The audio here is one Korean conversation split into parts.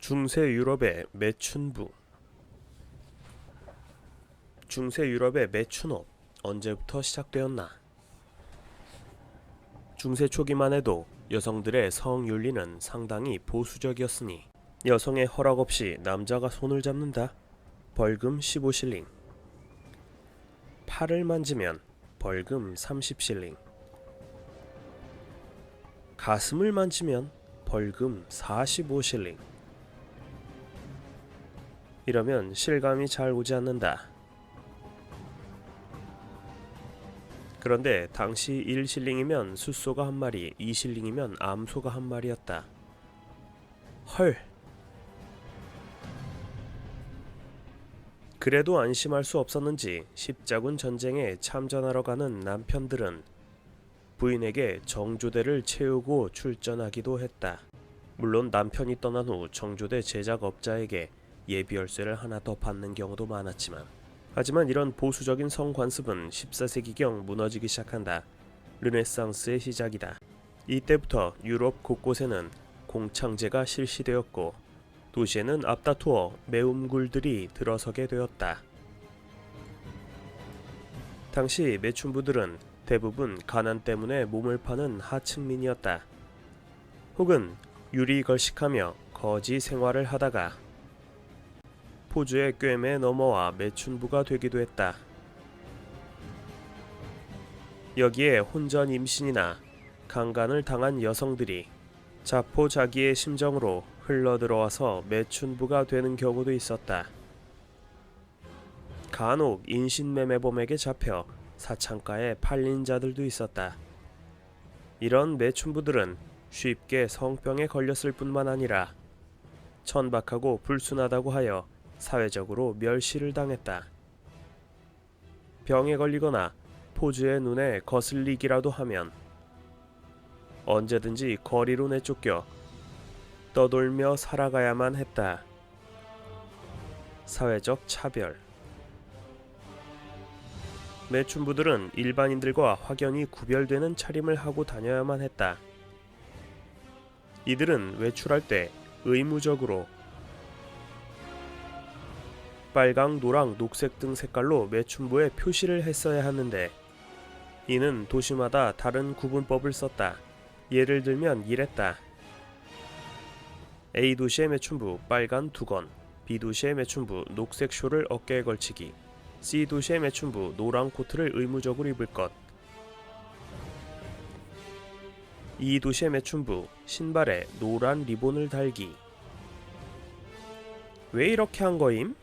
중세 유럽의 매춘부. 중세 유럽의 매춘업 언제부터 시작되었나? 중세 초기만 해도 여성들의 성윤리는 상당히 보수적이었으니 여성의 허락 없이 남자가 손을 잡는다? 벌금 15실링. 팔을 만지면 벌금 30실링. 가슴을 만지면 벌금 45실링. 이러면 실감이 잘 오지 않는다. 그런데 당시 1실링이면 숫소가 한 마리, 2실링이면 암소가 한 마리였다. 헐! 그래도 안심할 수 없었는지 십자군 전쟁에 참전하러 가는 남편들은 부인에게 정조대를 채우고 출전하기도 했다. 물론 남편이 떠난 후 정조대 제작업자에게 예비열쇠를 하나 더 받는 경우도 많았지만, 하지만 이런 보수적인 성관습은 14세기경 무너지기 시작한다. 르네상스의 시작이다. 이때부터 유럽 곳곳에는 공창제가 실시되었고 도시에는 앞다투어 매움굴들이 들어서게 되었다. 당시 매춘부들은 대부분 가난 때문에 몸을 파는 하층민이었다. 혹은 유리걸식하며 거지 생활을 하다가 포주의 꿰매에 넘어와 매춘부가 되기도 했다. 여기에 혼전 임신이나 강간을 당한 여성들이 자포자기의 심정으로 흘러들어와서 매춘부가 되는 경우도 있었다. 간혹 인신매매범에게 잡혀 사창가에 팔린 자들도 있었다. 이런 매춘부들은 쉽게 성병에 걸렸을 뿐만 아니라 천박하고 불순하다고 하여 사회적으로 멸시를 당했다. 병에 걸리거나 포주의 눈에 거슬리기라도 하면 언제든지 거리로 내쫓겨 떠돌며 살아가야만 했다. 사회적 차별. 매춘부들은 일반인들과 확연히 구별되는 차림을 하고 다녀야만 했다. 이들은 외출할 때 의무적으로 빨강, 노랑, 녹색 등 색깔로 매춘부에 표시를 했어야 하는데 이는 도시마다 다른 구분법을 썼다. 예를 들면 이랬다. A도시의 매춘부 빨간 두건, B도시의 매춘부 녹색 쇼를 어깨에 걸치기, C도시의 매춘부 노랑 코트를 의무적으로 입을 것, E도시의 매춘부 신발에 노란 리본을 달기. 왜 이렇게 한 거임?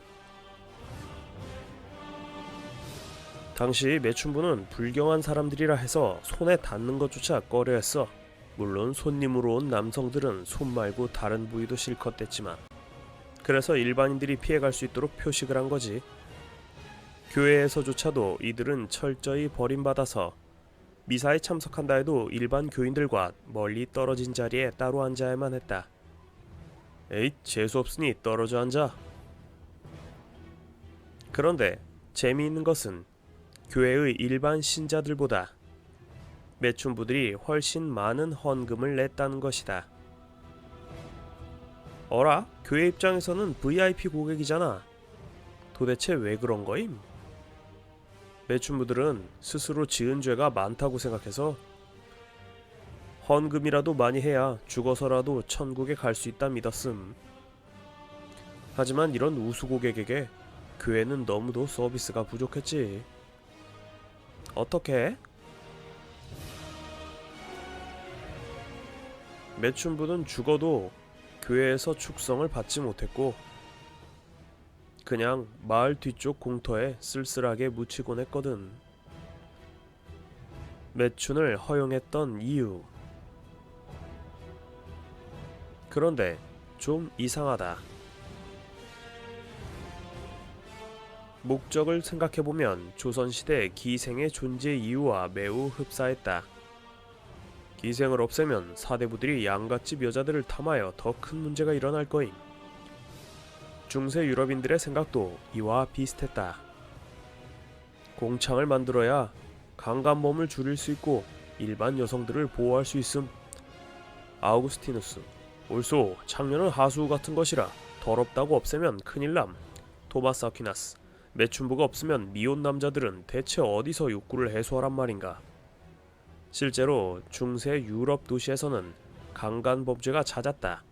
당시 매춘부는 불경한 사람들이라 해서 손에 닿는 것조차 꺼려했어. 물론 손님으로 온 남성들은 손 말고 다른 부위도 실컷 댔지만, 그래서 일반인들이 피해갈 수 있도록 표식을 한 거지. 교회에서조차도 이들은 철저히 버림받아서 미사에 참석한다 해도 일반 교인들과 멀리 떨어진 자리에 따로 앉아야만 했다. 에잇, 재수없으니 떨어져 앉아. 그런데 재미있는 것은 교회의 일반 신자들보다 매춘부들이 훨씬 많은 헌금을 냈다는 것이다. 어라? 교회 입장에서는 VIP 고객이잖아. 도대체 왜 그런 거임? 매춘부들은 스스로 지은 죄가 많다고 생각해서 헌금이라도 많이 해야 죽어서라도 천국에 갈 수 있다 믿었음. 하지만 이런 우수 고객에게 교회는 너무도 서비스가 부족했지. 어떻게? 매춘부는 죽어도 교회에서 축성을 받지 못했고 그냥 마을 뒤쪽 공터에 쓸쓸하게 묻히곤 했거든. 매춘을 허용했던 이유. 그런데 좀 이상하다. 목적을 생각해보면 조선시대 기생의 존재 이유와 매우 흡사했다. 기생을 없애면 사대부들이 양갓집 여자들을 탐하여 더 큰 문제가 일어날 거임. 중세 유럽인들의 생각도 이와 비슷했다. 공창을 만들어야 강간범을 줄일 수 있고 일반 여성들을 보호할 수 있음. 아우구스티누스. 옳소. 창녀는 하수 같은 것이라 더럽다고 없애면 큰일남. 토마스 아퀴나스. 매춘부가 없으면 미혼 남자들은 대체 어디서 욕구를 해소하란 말인가. 실제로 중세 유럽 도시에서는 강간범죄가 잦았다.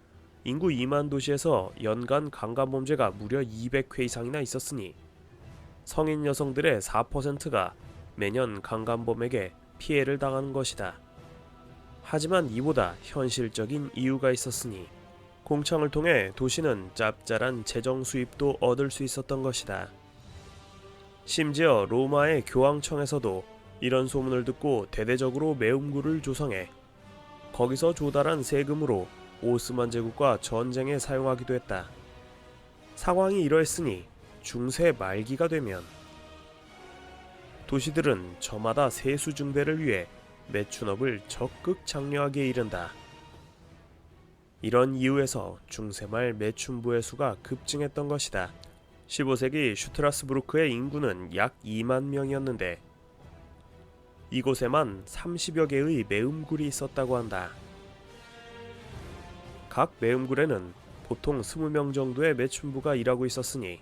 인구 2만 도시에서 연간 강간범죄가 무려 200회 이상이나 있었으니 성인 여성들의 4%가 매년 강간범에게 피해를 당하는 것이다. 하지만 이보다 현실적인 이유가 있었으니 공창을 통해 도시는 짭짤한 재정 수입도 얻을 수 있었던 것이다. 심지어 로마의 교황청에서도 이런 소문을 듣고 대대적으로 매음구를 조성해 거기서 조달한 세금으로 오스만 제국과 전쟁에 사용하기도 했다. 상황이 이러했으니 중세 말기가 되면 도시들은 저마다 세수 증대를 위해 매춘업을 적극 장려하기에 이른다. 이런 이유에서 중세말 매춘부의 수가 급증했던 것이다. 15세기 슈트라스부르크의 인구는 약 2만 명이었는데 이곳에만 30여 개의 매음굴이 있었다고 한다. 각 매음굴에는 보통 20명 정도의 매춘부가 일하고 있었으니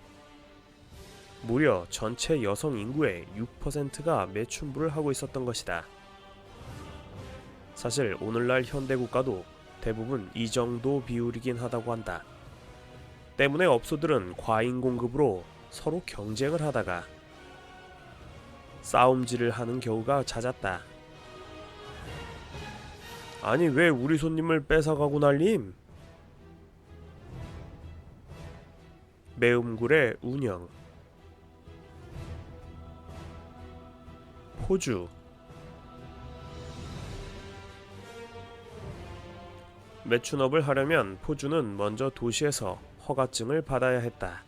무려 전체 여성 인구의 6%가 매춘부를 하고 있었던 것이다. 사실 오늘날 현대 국가도 대부분 이 정도 비율이긴 하다고 한다. 때문에 업소들은 과잉 공급으로 서로 경쟁을 하다가 싸움질을 하는 경우가 잦았다. 아니 왜 우리 손님을 뺏어가고 난림? 매음굴의 운영. 포주. 매춘업을 하려면 포주는 먼저 도시에서 허가증을 받아야 했다.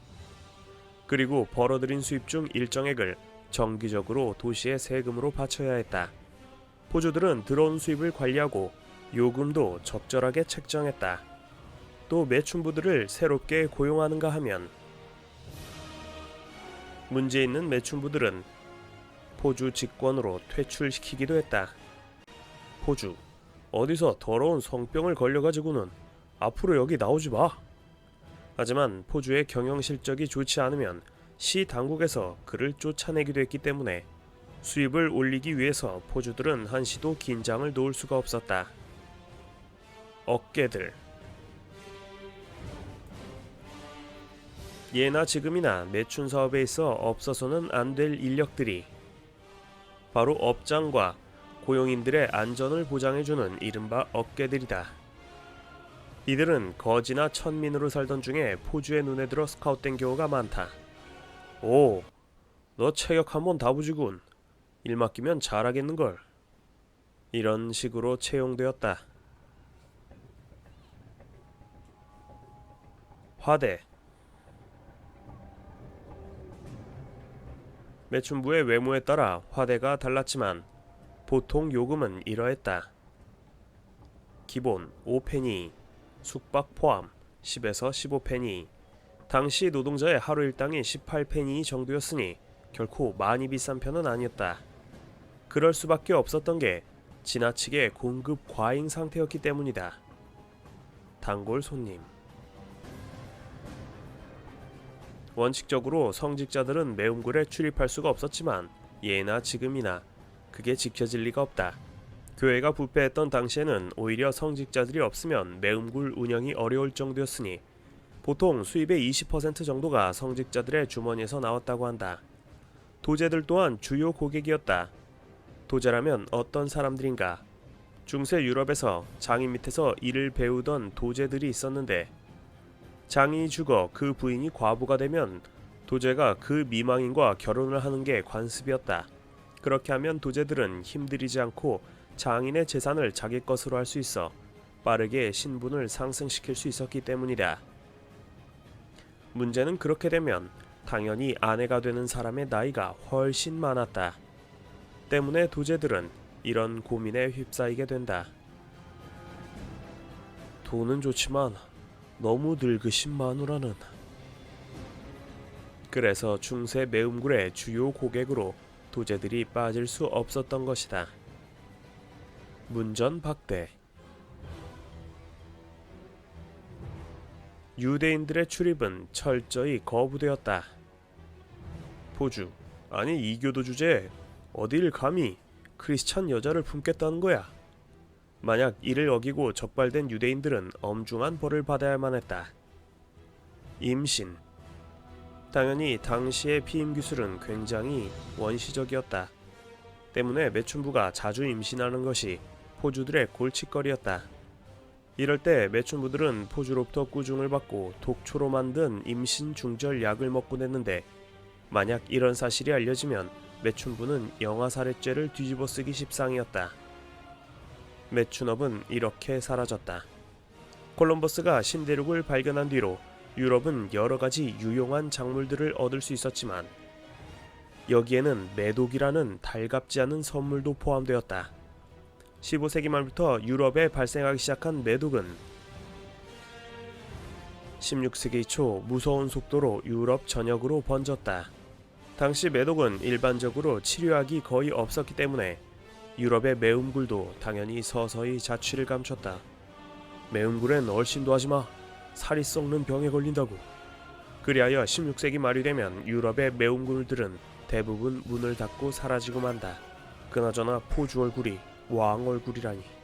그리고 벌어들인 수입 중 일정액을 정기적으로 도시의 세금으로 바쳐야 했다. 포주들은 들어온 수입을 관리하고 요금도 적절하게 책정했다. 또 매춘부들을 새롭게 고용하는가 하면 문제 있는 매춘부들은 포주 직권으로 퇴출시키기도 했다. 포주, 어디서 더러운 성병을 걸려가지고는 앞으로 여기 나오지 마. 하지만 포주의 경영 실적이 좋지 않으면 시 당국에서 그를 쫓아내기도 했기 때문에 수입을 올리기 위해서 포주들은 한시도 긴장을 놓을 수가 없었다. 업계들. 예나 지금이나 매춘 사업에 있어 없어서는 안 될 인력들이 바로 업장과 고용인들의 안전을 보장해주는 이른바 업계들이다. 이들은 거지나 천민으로 살던 중에 포주의 눈에 들어 스카웃된 경우가 많다. 오, 너 체격 한번 다부지군. 일 맡기면 잘하겠는걸. 이런 식으로 채용되었다. 화대. 매춘부의 외모에 따라 화대가 달랐지만 보통 요금은 이러했다. 기본 5페니, 숙박 포함 10에서 15페니. 당시 노동자의 하루 일당이 18페니 정도였으니 결코 많이 비싼 편은 아니었다. 그럴 수밖에 없었던 게 지나치게 공급 과잉 상태였기 때문이다. 단골 손님. 원칙적으로 성직자들은 매음굴에 출입할 수가 없었지만 예나 지금이나 그게 지켜질 리가 없다. 교회가 부패했던 당시에는 오히려 성직자들이 없으면 매음굴 운영이 어려울 정도였으니 보통 수입의 20% 정도가 성직자들의 주머니에서 나왔다고 한다. 도제들 또한 주요 고객이었다. 도제라면 어떤 사람들인가? 중세 유럽에서 장인 밑에서 일을 배우던 도제들이 있었는데 장인이 죽어 그 부인이 과부가 되면 도제가 그 미망인과 결혼을 하는 게 관습이었다. 그렇게 하면 도제들은 힘들이지 않고 장인의 재산을 자기 것으로 할 수 있어 빠르게 신분을 상승시킬 수 있었기 때문이다. 문제는 그렇게 되면 당연히 아내가 되는 사람의 나이가 훨씬 많았다. 때문에 도제들은 이런 고민에 휩싸이게 된다. 돈은 좋지만 너무 늙으신 마누라는. 그래서 중세 매음굴의 주요 고객으로 도제들이 빠질 수 없었던 것이다. 문전박대. 유대인들의 출입은 철저히 거부되었다. 포주, 아니 이교도 주제에 어딜 감히 크리스찬 여자를 품겠다는 거야. 만약 이를 어기고 적발된 유대인들은 엄중한 벌을 받아야만 했다. 임신. 당연히 당시의 피임 기술은 굉장히 원시적이었다. 때문에 매춘부가 자주 임신하는 것이 포주들의 골칫거리였다. 이럴 때 매춘부들은 포주로부터 꾸중을 받고 독초로 만든 임신 중절 약을 먹곤 했는데, 만약 이런 사실이 알려지면 매춘부는 영아살해죄를 뒤집어 쓰기 십상이었다. 매춘업은 이렇게 사라졌다. 콜럼버스가 신대륙을 발견한 뒤로 유럽은 여러가지 유용한 작물들을 얻을 수 있었지만, 여기에는 매독이라는 달갑지 않은 선물도 포함되었다. 15세기 말부터 유럽에 발생하기 시작한 매독은 16세기 초 무서운 속도로 유럽 전역으로 번졌다. 당시 매독은 일반적으로 치료약이 거의 없었기 때문에 유럽의 매움굴도 당연히 서서히 자취를 감췄다. 매움굴엔 얼씬도 하지마. 살이 썩는 병에 걸린다고. 그리하여 16세기 말이 되면 유럽의 매움굴들은 대부분 문을 닫고 사라지고 만다. 그나저나 포주 얼굴이 왕 얼굴이라니.